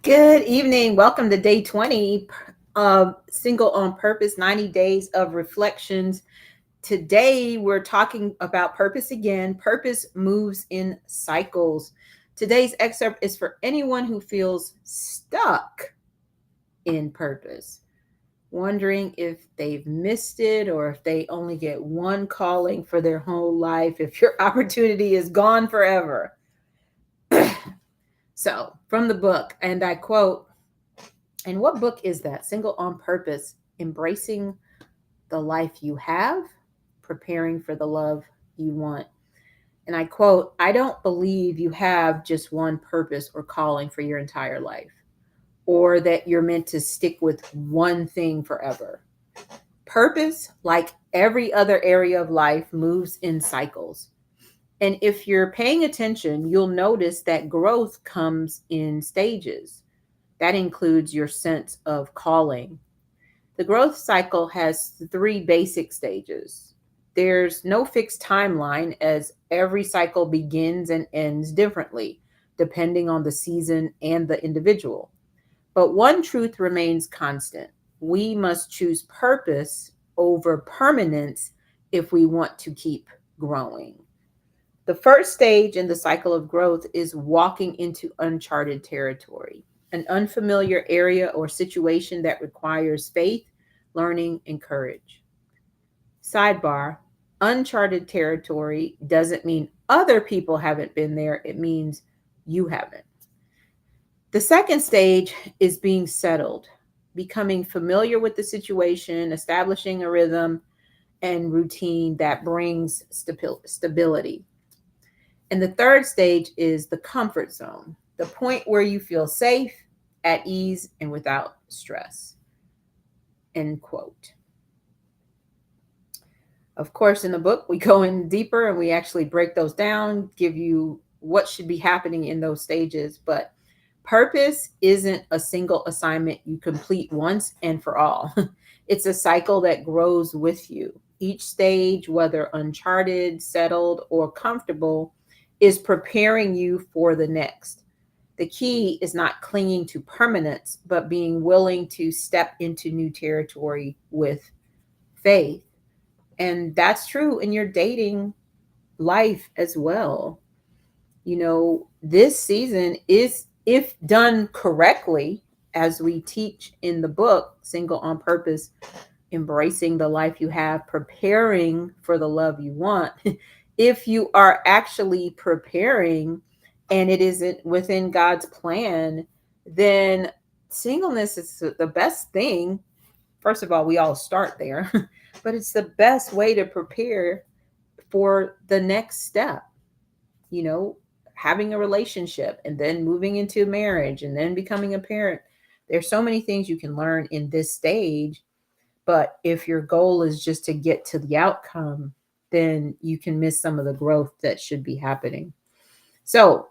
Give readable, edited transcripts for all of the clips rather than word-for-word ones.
Good evening. Welcome to day 20 of Single on Purpose 90 Days of Reflections. Today, we're talking about purpose again. Purpose moves in cycles. Today's excerpt is for anyone who feels stuck in purpose, wondering if they've missed it or if they only get one calling for their whole life, if your opportunity is gone forever. So, from the book, and I quote, and what book is that? Single on Purpose, Embracing the Life You Have, Preparing for the Love You Want. And I quote, I don't believe you have just one purpose or calling for your entire life, or that you're meant to stick with one thing forever. Purpose, like every other area of life, moves in cycles. And if you're paying attention, you'll notice that growth comes in stages. That includes your sense of calling. The growth cycle has three basic stages. There's no fixed timeline, as every cycle begins and ends differently, depending on the season and the individual. But one truth remains constant: we must choose purpose over permanence if we want to keep growing. The first stage in the cycle of growth is walking into uncharted territory, an unfamiliar area or situation that requires faith, learning, and courage. Sidebar: uncharted territory doesn't mean other people haven't been there, it means you haven't. The second stage is being settled, becoming familiar with the situation, establishing a rhythm and routine that brings stability. And the third stage is the comfort zone, the point where you feel safe, at ease, and without stress. End quote. Of course, in the book, we go in deeper and we actually break those down, give you what should be happening in those stages. But purpose isn't a single assignment you complete once and for all. It's a cycle that grows with you. Each stage, whether uncharted, settled, or comfortable, is preparing you for the next. The key is not clinging to permanence, but being willing to step into new territory with faith. And that's true in your dating life as well. This season is, if done correctly, as we teach in the book, Single on Purpose, Embracing the Life You Have, Preparing for the Love You Want. If you are actually preparing and it isn't within God's plan, then singleness is the best thing. First of all, we all start there, but it's the best way to prepare for the next step. You know, having a relationship and then moving into marriage and then becoming a parent. There's so many things you can learn in this stage, but if your goal is just to get to the outcome, then you can miss some of the growth that should be happening. So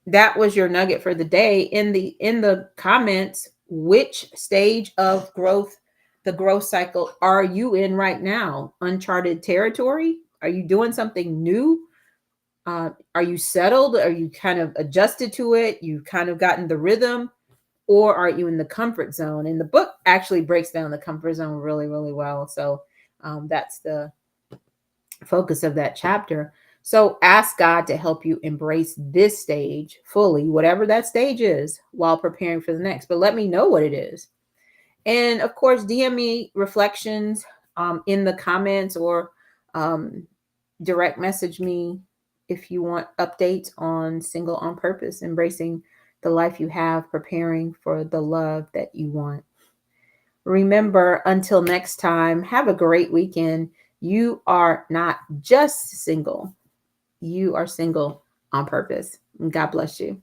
that was your nugget for the day. In the comments, which stage of growth, the growth cycle, are you in right now? Uncharted territory? Are you doing something new? Are you settled? Are you kind of adjusted to it? You've kind of gotten the rhythm? Or are you in the comfort zone? And the book actually breaks down the comfort zone really, really well. So that's the focus of that chapter. So ask God to help you embrace this stage fully, whatever that stage is, while preparing for the next. But let me know what it is. And of course, DM me reflections in the comments, or direct message me if you want updates on Single on Purpose, Embracing the Life You Have, Preparing for the Love That You Want. Remember, until next time, have a great weekend. You are not just single, you are single on purpose. God bless you.